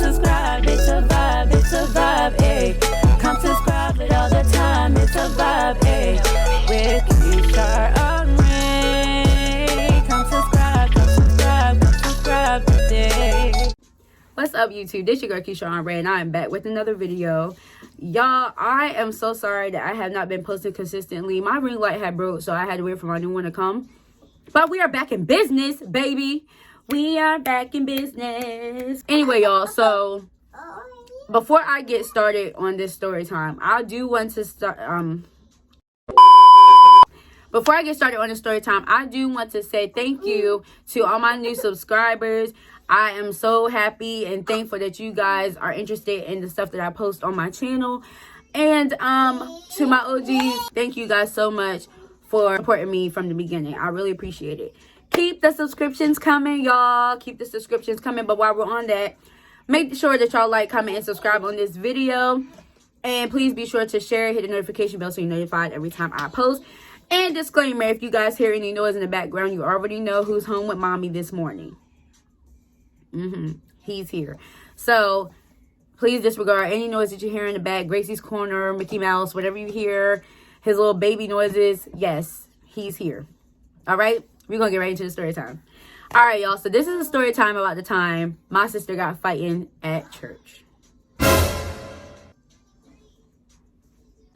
subscribe, it's a vibe, ayy. Come subscribe it all the time, it's a vibe, ayy. With Kesharronrae. Come subscribe today. What's up, YouTube? This your girl Kesharronrae, and I am back with another video. Y'all, I am so sorry that I have not been posting consistently. My ring light had broke, so I had to wait for my new one to come. But we are back in business, baby. We are back in business. Anyway, y'all, so before I get started on this story time, I do want to start before I get started on the story time, I do want to say thank you to all my new subscribers. I am so happy and thankful that you guys are interested in the stuff that I post on my channel. And to my OGs, thank you guys so much for supporting me from the beginning. I really appreciate it. Keep the subscriptions coming, y'all. Keep the subscriptions coming. But while we're on that, make sure that y'all like, comment, and subscribe on this video. And please be sure to share, hit the notification bell so you're notified every time I post. And disclaimer, if you guys hear any noise in the background, you already know who's home with mommy this morning. He's here. So please disregard any noise that you hear in the back. Gracie's corner, Mickey Mouse, whatever you hear, his little baby noises. Yes, he's here. All right, we're gonna get right into the story time. All right, y'all, so this is a story time about the time my sister got fighting at church.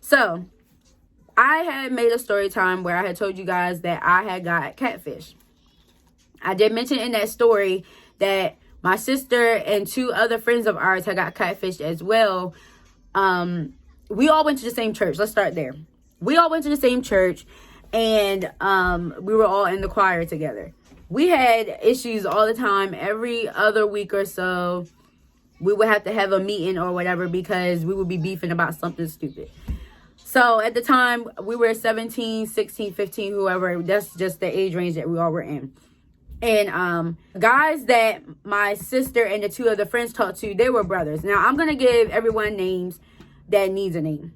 So I had made a story time where I had told you guys that I had got catfish. I did mention in that story that my sister and two other friends of ours had got catfished as well. We all went to the same church. Let's start there. We all went to the same church, and we were all in the choir together. We had issues all the time. Every other week or so, we would have to have a meeting or whatever because we would be beefing about something stupid. So at the time, we were 17, 16, 15, whoever. That's just the age range that we all were in. And guys that my sister and the two other friends talked to, they were brothers. Now, I'm going to give everyone names that needs a name.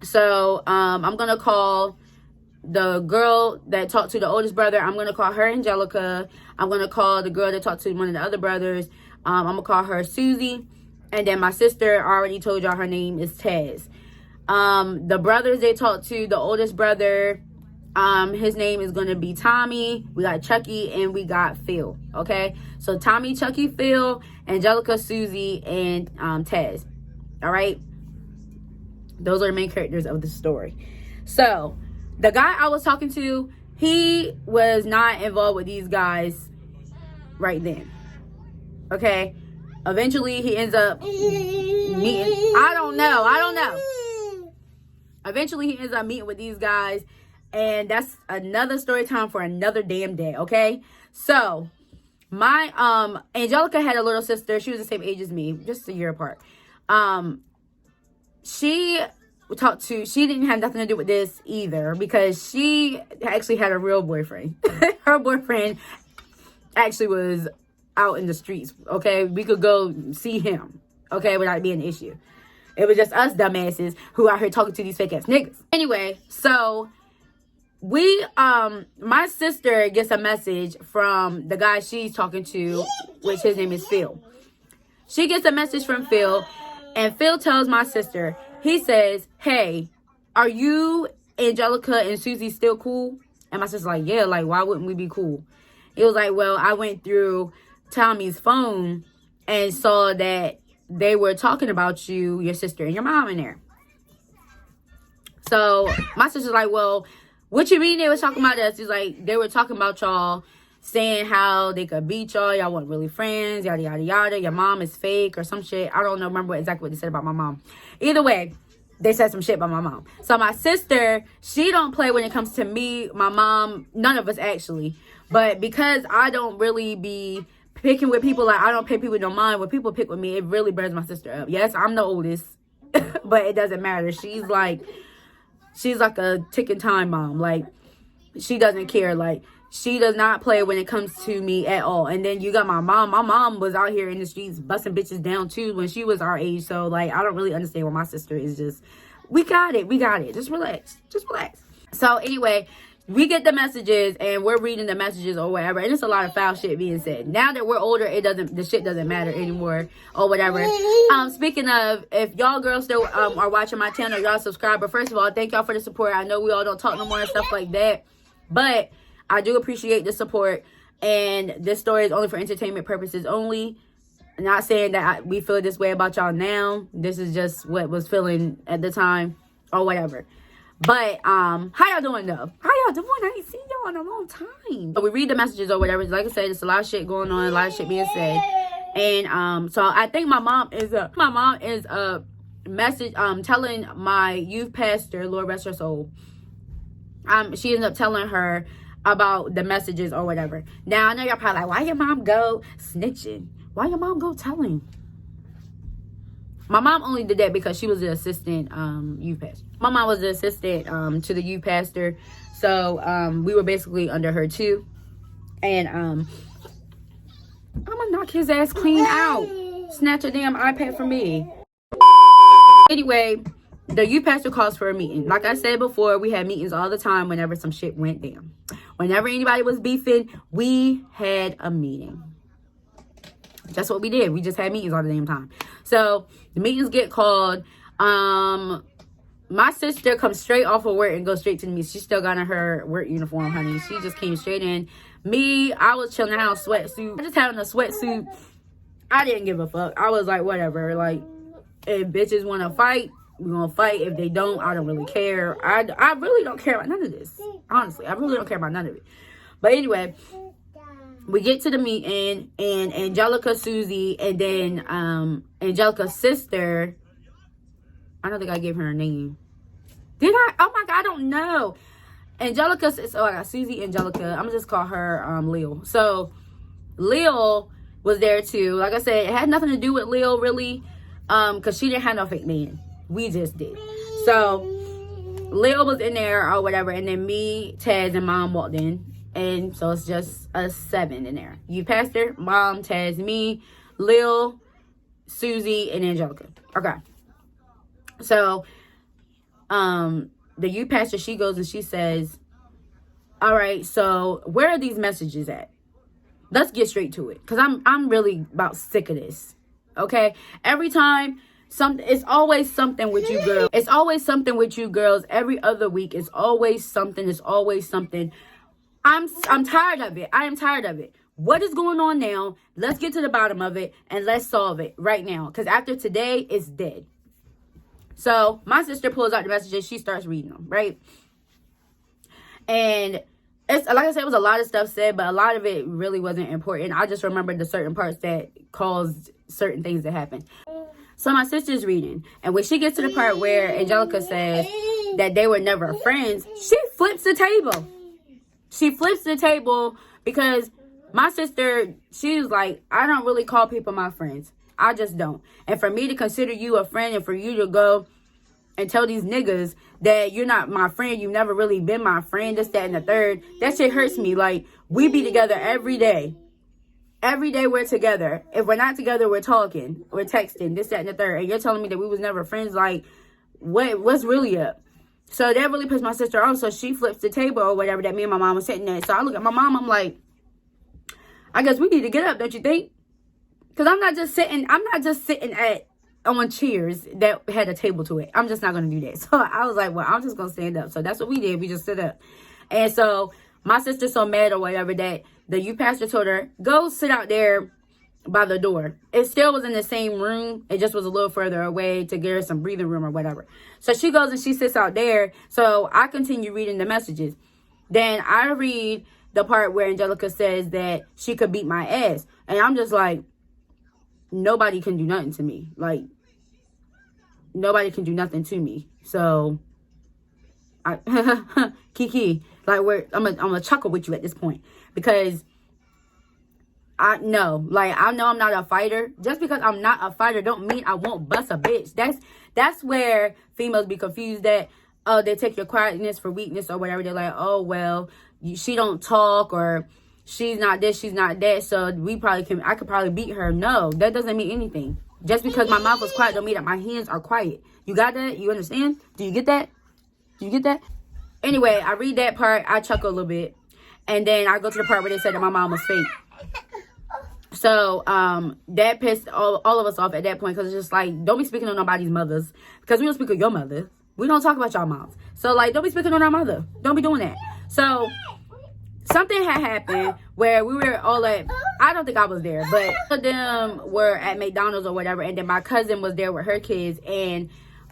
So I'm going to call the girl that talked to the oldest brother. I'm going to call her Angelica. I'm going to call the girl that talked to one of the other brothers. I'm going to call her Susie. And then my sister, I already told y'all her name is Taz. The brothers they talked to, the oldest brother, his name is going to be Tommy. We got Chucky and we got Phil. Okay. So Tommy, Chucky, Phil, Angelica, Susie, and Taz. All right. Those are the main characters of the story. So the guy I was talking to, he was not involved with these guys right then. Okay. Eventually he ends up meeting. I don't know. Eventually he ends up meeting with these guys. And that's another story time for another damn day, okay? So, my, Angelica had a little sister. She was the same age as me, just a year apart. She didn't have nothing to do with this either because she actually had a real boyfriend. Her boyfriend actually was out in the streets, okay? We could go see him, okay, without it being an issue. It was just us dumbasses who out here talking to these fake ass niggas. Anyway, so my sister gets a message from the guy she's talking to, which his name is Phil. She gets a message from Phil, and Phil tells my sister, he says, hey, are you, Angelica, and Susie still cool? And my sister's like, yeah, like, why wouldn't we be cool? It was like, well, I went through Tommy's phone and saw that they were talking about you, your sister, and your mom in there. So my sister's like, well, what you mean they were talking about us? He's like, they were talking about y'all, saying how they could beat y'all. Y'all weren't really friends, yada, yada, yada. Your mom is fake or some shit. I don't know, remember exactly what they said about my mom. Either way, they said some shit about my mom. So my sister, she don't play when it comes to me, my mom, none of us actually. But because I don't really be picking with people, like I don't pay people no mind. When people pick with me, it really burns my sister up. Yes, I'm the oldest, but it doesn't matter. She's like a ticking time bomb. Like, she doesn't care. Like, she does not play when it comes to me at all. And then you got my mom. My mom was out here in the streets busting bitches down too when she was our age. So, like, I don't really understand why my sister is just, we got it. Just relax. So, anyway, we get the messages and we're reading the messages or whatever, and it's a lot of foul shit being said. Now that we're older, the shit doesn't matter anymore or whatever. Speaking of, if y'all girls still are watching my channel, y'all subscribe. But first of all, thank y'all for the support. I know we all don't talk no more and stuff like that, but I do appreciate the support. And this story is only for entertainment purposes only. Not saying that we feel this way about y'all now. This is just what was feeling at the time or whatever. But how y'all doing though? How y'all doing? I ain't seen y'all in a long time. But we read the messages or whatever. Like I said, there's a lot of shit going on, a lot of shit being said. And so I think my mom is a message telling my youth pastor, Lord rest her soul. She ended up telling her about the messages or whatever. Now I know y'all probably like, why your mom go snitching? Why your mom go telling? My mom only did that because she was the assistant youth pastor. My mom was the assistant to the youth pastor. So we were basically under her too. And I'm gonna knock his ass clean out. Snatch a damn iPad from me. Anyway, the youth pastor calls for a meeting. Like I said before, we had meetings all the time whenever some shit went down. Whenever anybody was beefing, we had a meeting. That's what we did. We just had meetings all the damn time. So the meetings get called. My sister comes straight off of work and goes straight to the meeting. She still got on her work uniform, honey. She just came straight in. Me, I was chilling out in a sweatsuit. I just having a sweatsuit. I didn't give a fuck. I was like, whatever. Like, if bitches want to fight, we're going to fight. If they don't, I don't really care. I really don't care about none of this. Honestly, I really don't care about none of it. But anyway, we get to the meeting, and Angelica, Susie, and then Angelica's sister, I don't think I gave her a name. Did I? Oh my God, I don't know. Angelica, so I got Susie, Angelica. I'm gonna just call her Lil. So Lil was there too. Like I said, it had nothing to do with Lil really, because she didn't have no fake man. We just did. So Lil was in there or whatever, and then me, Taz, and Mom walked in. And so it's just us 7 in there. You pastor, Mom, Taz, me, Lil, Susie, and Angelica. Okay. So, the youth pastor, she goes and she says, all right, so where are these messages at? Let's get straight to it. Because I'm really about sick of this. Okay? Every time, it's always something with you girls. It's always something with you girls. Every other week, it's always something. It's always something. I'm tired of it. I am tired of it. What is going on now? Let's get to the bottom of it and let's solve it right now. Because after today, it's dead. So my sister pulls out the messages. She starts reading them, right? And it's like I said, it was a lot of stuff said, but a lot of it really wasn't important. I just remembered the certain parts that caused certain things to happen. So my sister's reading. And when she gets to the part where Angelica says that they were never friends, she flips the table. She flips the table because my sister, she was like, I don't really call people my friends. I just don't. And for me to consider you a friend and for you to go and tell these niggas that you're not my friend, you've never really been my friend, this, that, and the third, that shit hurts me. Like, we be together every day. Every day we're together. If we're not together, we're talking. We're texting, this, that, and the third. And you're telling me that we was never friends. Like, what's really up? So that really puts my sister on. So she flips the table or whatever that me and my mom was sitting there. So I look at my mom. I'm like, I guess we need to get up, don't you think? Because I'm not just sitting on chairs that had a table to it. I'm just not going to do that. So I was like, well, I'm just going to stand up. So that's what we did. We just stood up. And so my sister's so mad or whatever that the youth pastor told her, go sit out there by the door. It still was in the same room. It just was a little further away to get her some breathing room or whatever. So she goes and she sits out there. So I continue reading the messages. Then I read the part where Angelica says that she could beat my ass. And I'm just like, nobody can do nothing to me. Like, nobody can do nothing to me. So, Kiki, like, I'm gonna chuckle with you at this point. Because I know I'm not a fighter. Just because I'm not a fighter don't mean I won't bust a bitch. That's where females be confused that, oh, they take your quietness for weakness or whatever. They're like, oh, well, she don't talk, or she's not this, she's not that, so I could probably beat her. No, that doesn't mean anything. Just because my mouth was quiet don't mean that my hands are quiet. You got that? You understand? Do you get that? Do you get that? Anyway, I read that part. I chuckle a little bit. And then I go to the part where they said that my mom was fake. So, that pissed all of us off at that point. Because it's just like, don't be speaking on nobody's mothers. Because we don't speak of your mother. We don't talk about y'all moms. So, like, don't be speaking on our mother. Don't be doing that. So, something had happened where we were all at, I don't think I was there, but some of them were at McDonald's or whatever. And then my cousin was there with her kids. And,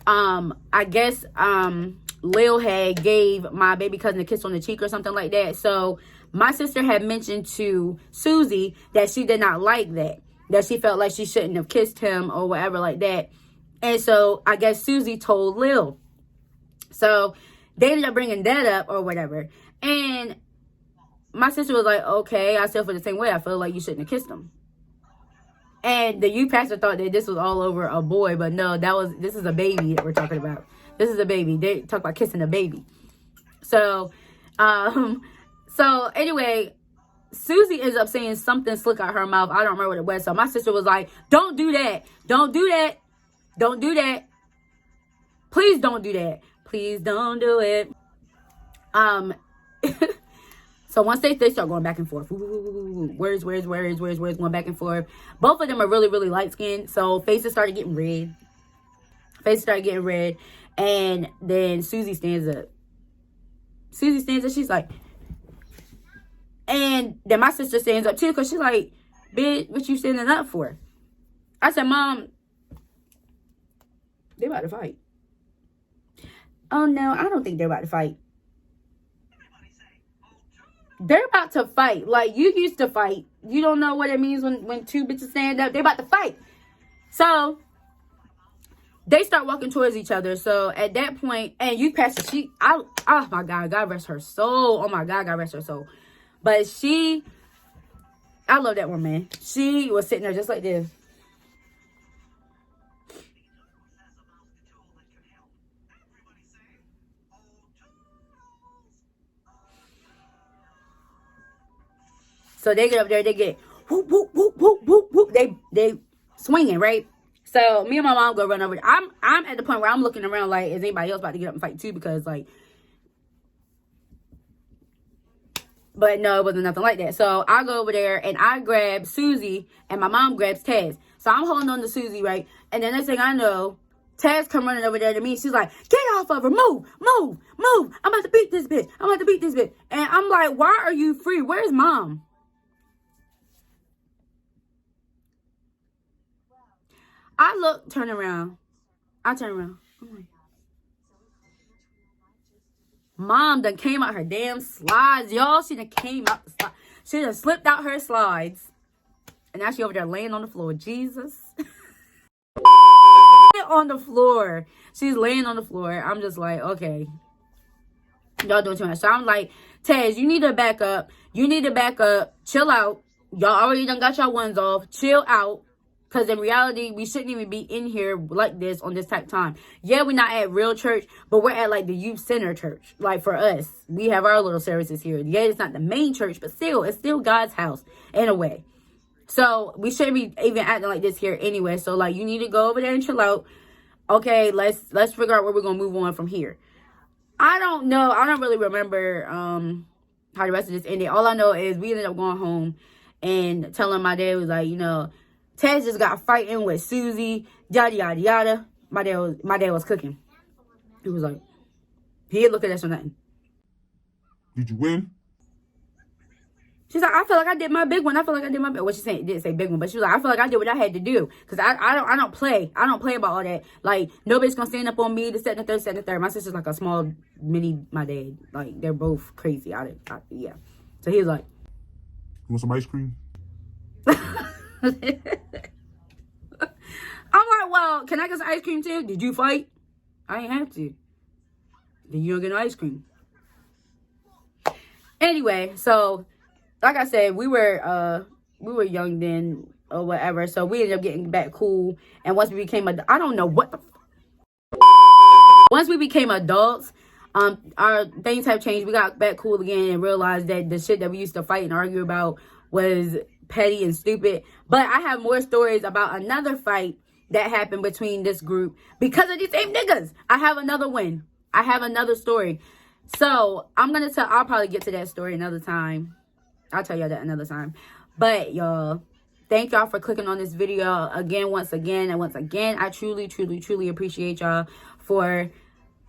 I guess, Lil had gave my baby cousin a kiss on the cheek or something like that. So my sister had mentioned to Susie that she did not like that she felt like she shouldn't have kissed him or whatever like that. And so I guess Susie told Lil. So they ended up bringing that up or whatever. And my sister was like, okay, I still feel the same way. I feel like you shouldn't have kissed him. And the youth pastor thought that this was all over a boy, but no, this is a baby that we're talking about. This is a baby. They talk about kissing a baby. So, anyway, Susie ends up saying something slick out her mouth. I don't remember what it was. So my sister was like, don't do that. Don't do that. Don't do that. Please don't do that. Please don't do it. So once they start going back and forth, words, going back and forth. Both of them are really, really light skinned. So faces started getting red. And then Susie stands up. She's like, and then my sister stands up too, because she's like, bitch, what you standing up for? I said, Mom, they're about to fight. Oh no, I don't think they're about to fight. They're about to fight. Like, you used to fight. You don't know what it means when two bitches stand up. They're about to fight. So they start walking towards each other. So at that point, and you passed the oh my God, God rest her soul. Oh my God, God rest her soul. But I love that woman. She was sitting there just like this. So they get up there, they get whoop, whoop, whoop, whoop, whoop, whoop. They swinging, right? So me and my mom go run over there. I'm at the point where I'm looking around like, is anybody else about to get up and fight too? Because like, but no, it wasn't nothing like that. So I go over there and I grab Susie and my mom grabs Taz. So I'm holding on to Susie, right? And then next thing I know, Taz come running over there to me. She's like, get off of her. Move. I'm about to beat this bitch. And I'm like, why are you free? Where's Mom? I turn around. I'm like, Mom done came out her damn slides, y'all. She done came out the slide. She done slipped out her slides. And now she over there laying on the floor. Jesus. On the floor. She's laying on the floor. I'm just like, okay. Y'all doing too much. So I'm like, Taz, you need to back up. Chill out. Y'all already done got y'all ones off. Chill out. Because in reality, we shouldn't even be in here like this on this type of time. Yeah, we're not at real church, but we're at like the youth center church. Like for us, we have our little services here. Yeah, it's not the main church, but still, it's still God's house in a way. So we shouldn't be even acting like this here anyway. So like, you need to go over there and chill out. Okay, let's figure out where we're going to move on from here. I don't know. I don't really remember how the rest of this ended. All I know is we ended up going home and telling my dad, was like, you know, Taz just got fighting with Susie, yada, yada, yada. My dad was cooking. He was like, he didn't look at us or nothing. Did you win? She's like, I feel like I did my big one. Well, she didn't say big one, but she was like, I feel like I did what I had to do. Because I don't play. I don't play about all that. Like, nobody's going to stand up on me to set the third. My sister's like a small mini, my dad. Like, they're both crazy. Yeah. So he was like, You want some ice cream? I'm like, well, can I get some ice cream too? Did you fight? I ain't have to. Then you don't get no ice cream. Anyway, so like I said, we were young then or whatever. So we ended up getting back cool. And once we became I don't know what the once we became adults, our things have changed. We got back cool again and realized that the shit that we used to fight and argue about was petty and stupid. But I have more stories about another fight that happened between this group because of these same niggas. I have another one. I have another story. So I'll probably get to that story another time. I'll tell y'all that another time. But y'all, thank y'all for clicking on this video again, once again. I truly, truly, truly appreciate y'all for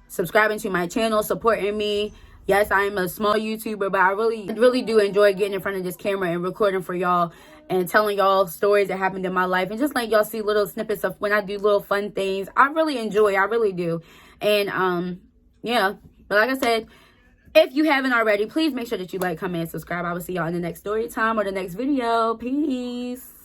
subscribing to my channel, supporting me. Yes, I am a small YouTuber, but I really do enjoy getting in front of this camera and recording for y'all and telling y'all stories that happened in my life and just letting y'all see little snippets of when I do little fun things. I really enjoy, I really do. And yeah, but like I said, if you haven't already, please make sure that you like, comment, and subscribe. I will see y'all in the next story time or the next video. Peace.